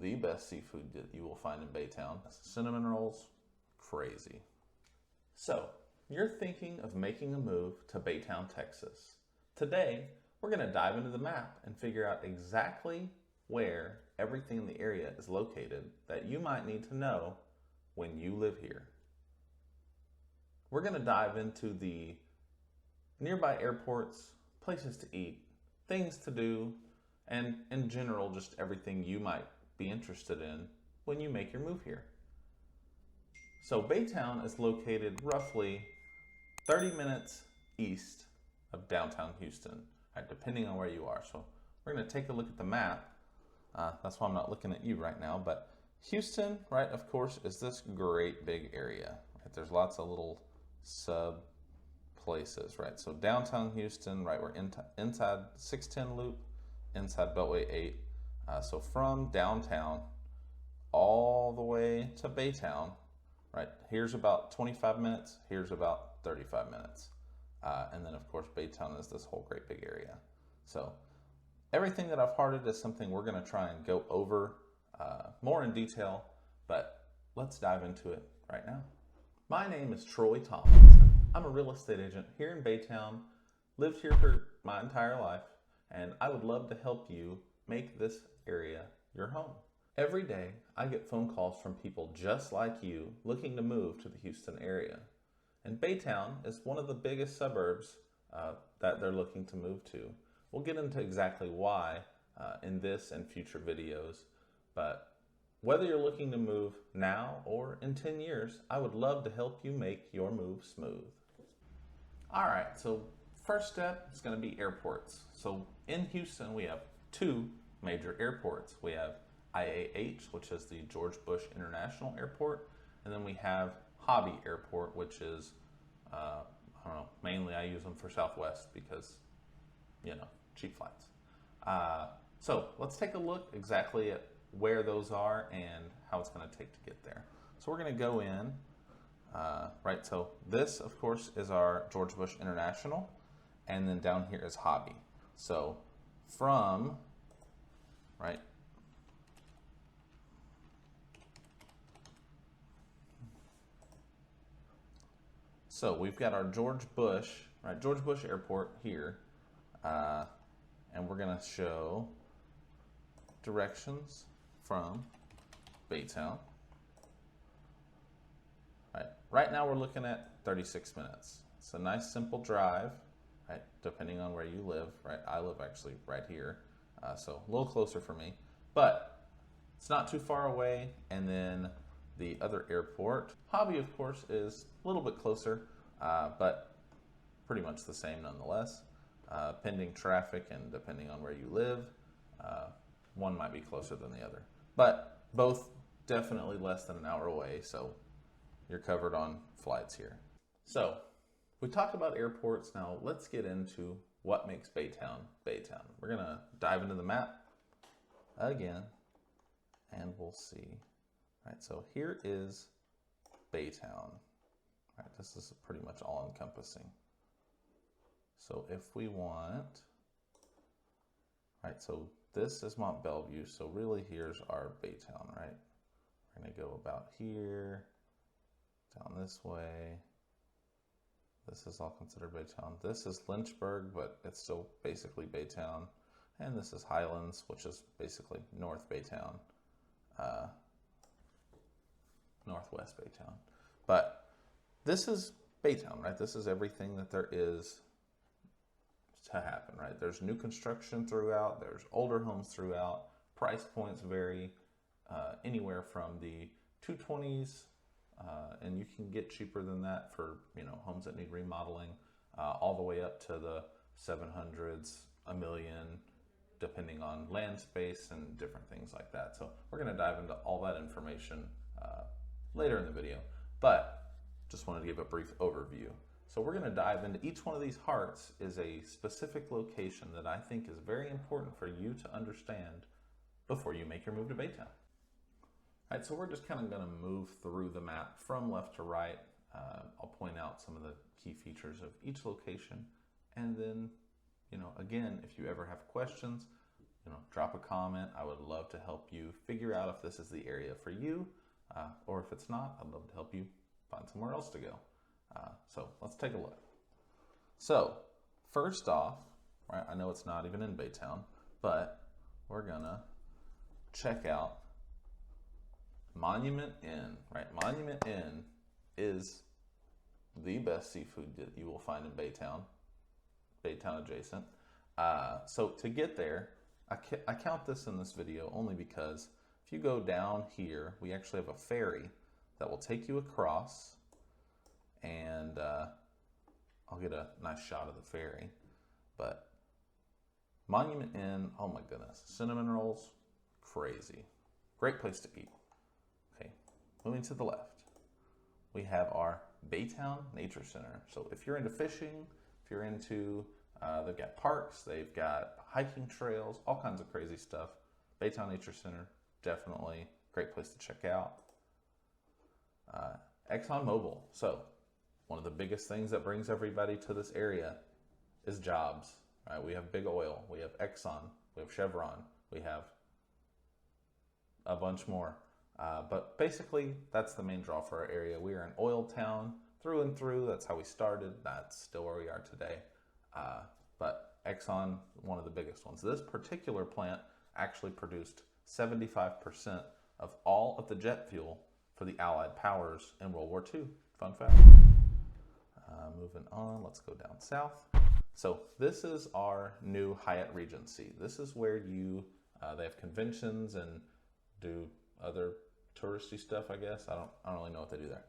the best seafood that you will find in Baytown. Cinnamon rolls, crazy. So, you're thinking of making a move to Baytown, Texas. Today, we're going to dive into the map and figure out exactly where everything in the area is located that you might need to know when you live here. We're going to dive into the nearby airports, places to eat, things to do, and in general, just everything you might be interested in when you make your move here. So Baytown is located roughly 30 minutes east of downtown Houston, right, depending on where you are. So we're going to take a look at the map. That's why I'm not looking at you right now, but Houston, right, of course, is this great big area. Right? There's lots of little sub places, right? So downtown Houston, right, we're inside 610 loop, inside Beltway 8. So from downtown all the way to Baytown, right, here's about 25 minutes, here's about 35 minutes. And then of course Baytown is this whole great big area. So everything that I've hearted is something we're going to try and go over more in detail, but let's dive into it right now. My name is Troy Tomlinson. I'm a real estate agent here in Baytown, lived here for my entire life, and I would love to help you make this area your home. Every day, I get phone calls from people just like you looking to move to the Houston area. And Baytown is one of the biggest suburbs that they're looking to move to. We'll get into exactly why in this and future videos, but whether you're looking to move now or in 10 years, I would love to help you make your move smooth. All right, so first step is going to be airports. So in Houston, we have two major airports. We have IAH, which is the George Bush International Airport, and then we have Hobby Airport, which is, I don't know, mainly I use them for Southwest because, you know, cheap flights. So let's take a look exactly at where those are and how it's going to take to get there. So we're going to go in, right, so this, of course, is our George Bush International, and then down here is Hobby. So from, right, so we've got our George Bush Airport here, and we're going to show directions from Baytown. Right now we're looking at 36 minutes. It's a nice simple drive, right, depending on where you live, right? I live actually right here, so a little closer for me, but it's not too far away. And then the other airport, Hobby, of course, is a little bit closer, but pretty much the same nonetheless. Pending traffic and depending on where you live, one might be closer than the other, but both definitely less than an hour away, so you're covered on flights here. So we talked about airports. Now let's get into what makes Baytown Baytown. We're gonna dive into the map again and we'll see. Right, so here is Baytown. Right, this is pretty much all encompassing. So if we want, right, so this is Mont Bellevue, so really here's our Baytown, right? We're gonna go about here, down this way. This is all considered Baytown. This is Lynchburg, but it's still basically Baytown. And this is Highlands, which is basically North Baytown, Northwest Baytown. But this is Baytown, right? This is everything that there is to happen, right? There's new construction throughout, there's older homes throughout, price points vary anywhere from the 220s, and you can get cheaper than that for, you know, homes that need remodeling, all the way up to the 700s, $1 million, depending on land space and different things like that. So we're going to dive into all that information later in the video, but just wanted to give a brief overview. So we're going to dive into each one of these hearts is a specific location that I think is very important for you to understand before you make your move to Baytown. All right, so we're just kind of going to move through the map from left to right. I'll point out some of the key features of each location, and then, you know, again, if you ever have questions, drop a comment. I would love to help you figure out if this is the area for you, or if it's not, I'd love to help you find somewhere else to go. So let's take a look. So first off, right, I know it's not even in Baytown, but we're gonna check out Monument Inn, right? Monument Inn is the best seafood that you will find in Baytown adjacent. So to get there, I count this in this video only because if you go down here, we actually have a ferry that will take you across, and I'll get a nice shot of the ferry. But Monument Inn, oh my goodness, cinnamon rolls, crazy. Great place to eat. Okay, moving to the left, we have our Baytown Nature Center. So if you're into fishing, if you're into, they've got parks, they've got hiking trails, all kinds of crazy stuff. Baytown Nature Center, definitely great place to check out. ExxonMobil. So one of the biggest things that brings everybody to this area is jobs, right? We have big oil, we have Exxon, we have Chevron, we have a bunch more. But basically, that's the main draw for our area. We are an oil town through and through. That's how we started. That's still where we are today. But Exxon, one of the biggest ones. This particular plant actually produced 75% of all of the jet fuel for the Allied powers in World War II. Fun fact. Moving on, let's go down south. So this is our new Hyatt Regency. This is where they have conventions and do other touristy stuff, I guess. I don't really know what they do there.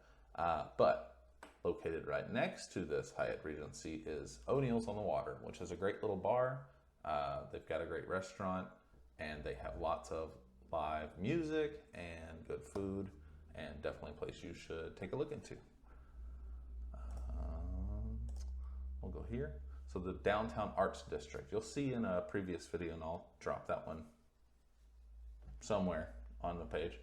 But located right next to this Hyatt Regency is O'Neill's on the Water, which is a great little bar. They've got a great restaurant, and they have lots of live music and good food, and definitely a place you should take a look into. We'll go here. So the Downtown Arts District. You'll see in a previous video, and I'll drop that one somewhere on the page.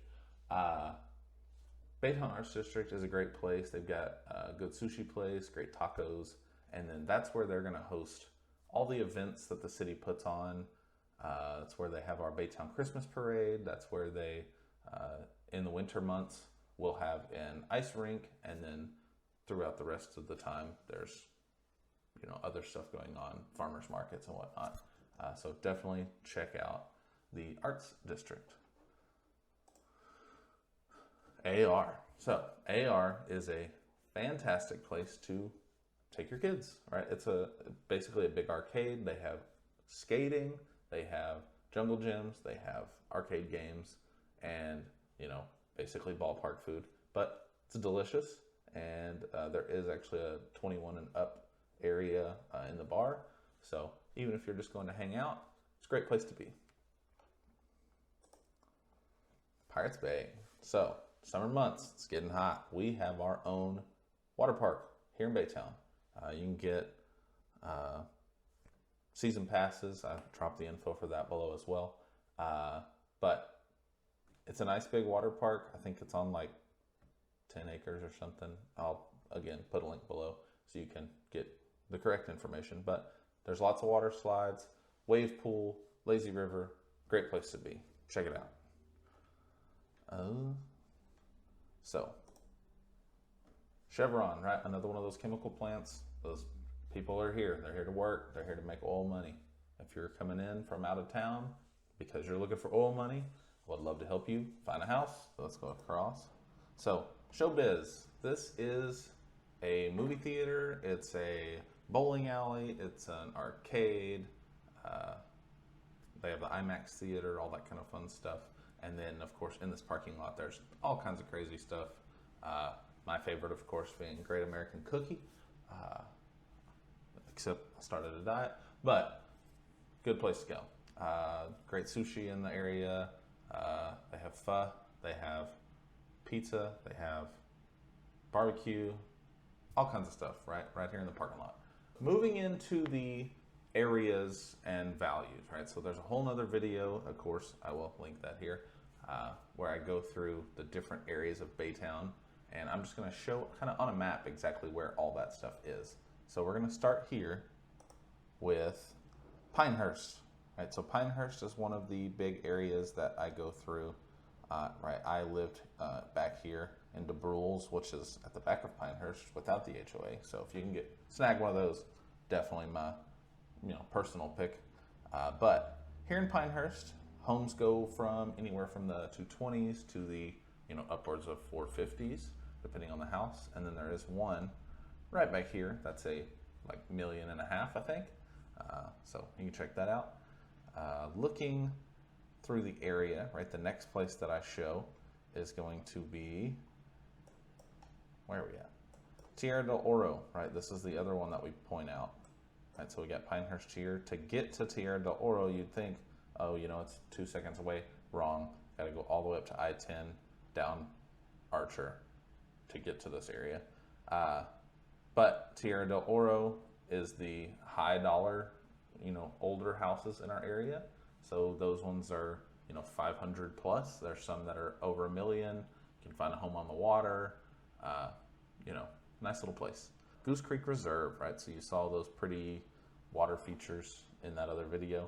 Baytown Arts District is a great place. They've got a good sushi place, great tacos, and then that's where they're going to host all the events that the city puts on. That's where they have our Baytown Christmas Parade. That's where they, in the winter months, will have an ice rink, and then throughout the rest of the time, there's other stuff going on, farmers markets and whatnot. So definitely check out the Arts District. AR. So AR is a fantastic place to take your kids, right? It's basically a big arcade. They have skating, they have jungle gyms, they have arcade games, and basically ballpark food. But it's delicious, and there is actually a 21 and up area in the bar. So even if you're just going to hang out, it's a great place to be. Pirates Bay. So summer months, it's getting hot. We have our own water park here in Baytown. You can get season passes. I've dropped the info for that below as well. But it's a nice big water park. I think it's on like 10 acres or something. I'll again put a link below so you can get the correct information. But there's lots of water slides, wave pool, lazy river. Great place to be. Check it out. So Chevron, right? Another one of those chemical plants. Those people are here. They're here to work. They're here to make oil money. If you're coming in from out of town because you're looking for oil money, I would love to help you find a house. So let's go across. So Showbiz. This is a movie theater. It's a bowling alley. It's an arcade. They have the IMAX theater, all that kind of fun stuff. And then, of course, in this parking lot, there's all kinds of crazy stuff. My favorite, of course, being Great American Cookie. Except I started a diet. But good place to go. Great sushi in the area. They have pho. They have pizza. They have barbecue. All kinds of stuff right here in the parking lot. Moving into the areas and values, right? So there's a whole nother video, of course, I will link that here, where I go through the different areas of Baytown, and I'm just gonna show kind of on a map exactly where all that stuff is. So we're gonna start here with Pinehurst. right? So Pinehurst is one of the big areas that I go through. Right, I lived back here in DeBrules, which is at the back of Pinehurst without the HOA. So if you can snag one of those, definitely my personal pick. But here in Pinehurst, homes go from anywhere from the 220s to the upwards of 450s, depending on the house. And then there is one right back here that's a like $1.5 million, I think. So you can check that out. Looking through the area, right, the next place that I show is going to be, where are we at? Tierra del Oro, right? This is the other one that we point out. Right, so we got Pinehurst here. To get to Tierra del Oro, you'd think, oh, it's 2 seconds away. Wrong. Got to go all the way up to I-10 down Archer to get to this area. But Tierra del Oro is the high dollar, older houses in our area. So those ones are, 500 plus. There's some that are over $1 million. You can find a home on the water. Nice little place. Goose Creek Reserve, right? So you saw those pretty water features in that other video.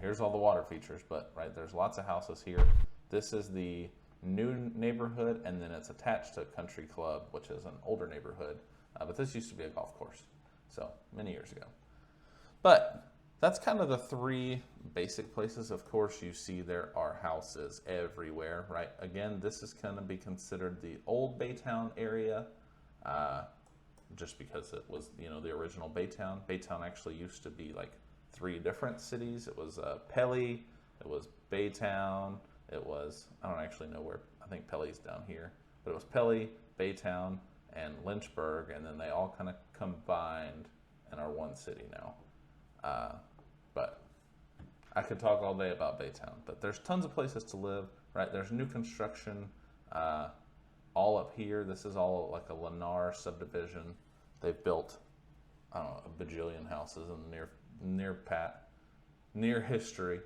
Here's all the water features, but right, there's lots of houses here. This is the new neighborhood, and then it's attached to Country Club, which is an older neighborhood. But this used to be a golf course, so many years ago. But that's kind of the three basic places. Of course, you see there are houses everywhere, right? Again, this is going to be considered the old Baytown area, just because it was, the original Baytown. Baytown actually used to be like 3 different cities. It was Pelly, it was Baytown, it was, I don't actually know where, I think Pelly's down here, but it was Pelly, Baytown, and Lynchburg, and then they all kind of combined and are one city now. But I could talk all day about Baytown, but there's tons of places to live, right? There's new construction all up here. This is all like a Lennar subdivision. They've built, I don't know, a bajillion houses in the near history.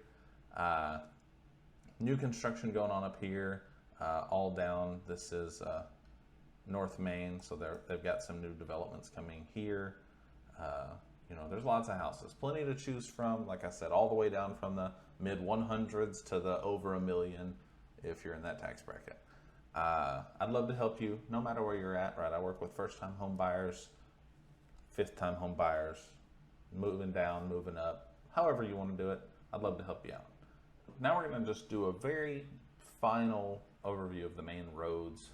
New construction going on up here, all down. This is North Main, so they've got some new developments coming here. There's lots of houses, plenty to choose from. Like I said, all the way down from the mid 100s to the over $1 million if you're in that tax bracket. I'd love to help you no matter where you're at, right? I work with first-time home buyers, fifth-time home buyers, moving down, moving up, however you want to do it. I'd love to help you out. Now we're going to just do a very final overview of the main roads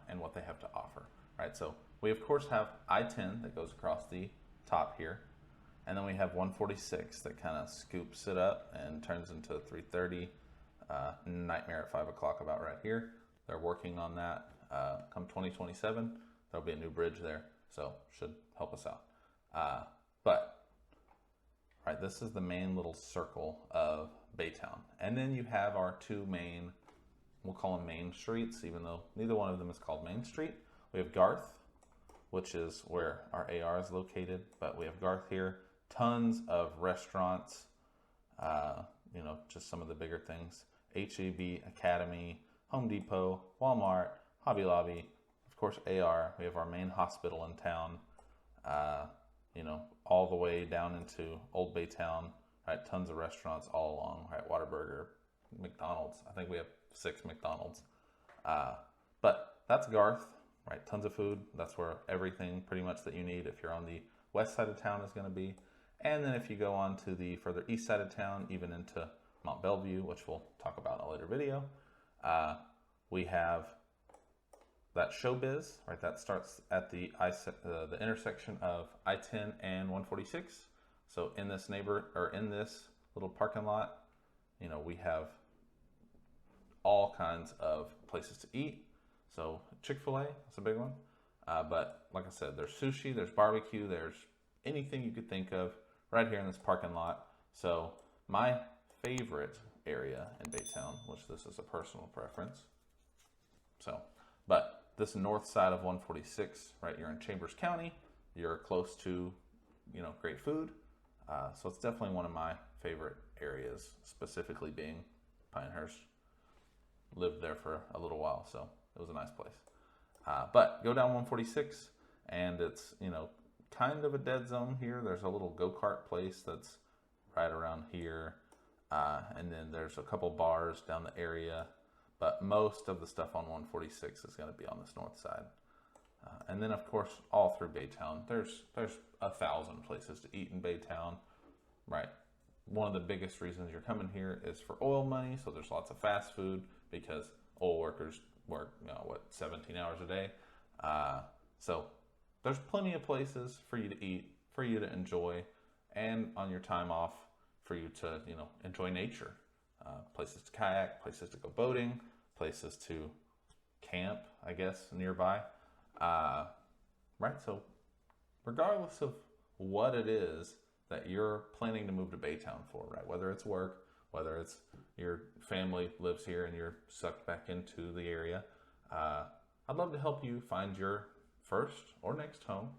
and what they have to offer, right? So we, of course, have I-10 that goes across the top here, and then we have 146 that kind of scoops it up and turns into 330. Nightmare at 5 o'clock about right here. They're working on that. Come 2027, there'll be a new bridge there, so should help us out. But right, this is the main little circle of Baytown, and then you have our 2 main, we'll call them main streets, even though neither one of them is called Main Street. We have Garth, which is where our AR is located, but we have Garth here. Tons of restaurants, just some of the bigger things. HEB, Academy, Home Depot, Walmart, Hobby Lobby, of course AR. We have our main hospital in town, all the way down into Old Baytown, right? Tons of restaurants all along, right? Whataburger, McDonald's. I think we have 6 McDonald's. But that's Garth. Right, tons of food. That's where everything pretty much that you need if you're on the west side of town is going to be. And then if you go on to the further east side of town, even into Mount Bellevue, which we'll talk about in a later video, we have that Showbiz, right? That starts at the intersection of I-10 and 146. So in this little parking lot, we have all kinds of places to eat. So Chick-fil-A, that's a big one. But like I said, there's sushi, there's barbecue, there's anything you could think of right here in this parking lot. So my favorite area in Baytown, which this is a personal preference. But this north side of 146, right, you're in Chambers County, you're close to, great food. So it's definitely one of my favorite areas, specifically being Pinehurst. Lived there for a little while, so it was a nice place. But go down 146 and it's, kind of a dead zone here. There's a little go-kart place that's right around here. And then there's a couple bars down the area. But most of the stuff on 146 is going to be on this north side. And then, of course, all through Baytown, there's 1,000 places to eat in Baytown, right? One of the biggest reasons you're coming here is for oil money. So there's lots of fast food because oil workers work, 17 hours a day. So there's plenty of places for you to eat, for you to enjoy, and on your time off, for you to, enjoy nature. Places to kayak, places to go boating, places to camp, I guess, nearby. Right, so regardless of what it is that you're planning to move to Baytown for, right, whether it's work, whether it's your family lives here and you're sucked back into the area, I'd love to help you find your first or next home.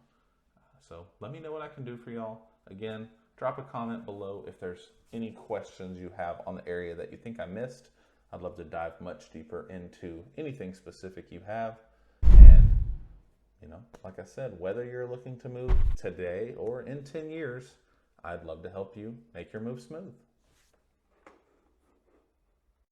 So let me know what I can do for y'all. Again, drop a comment below if there's any questions you have on the area that you think I missed. I'd love to dive much deeper into anything specific you have. And, like I said, whether you're looking to move today or in 10 years, I'd love to help you make your move smooth.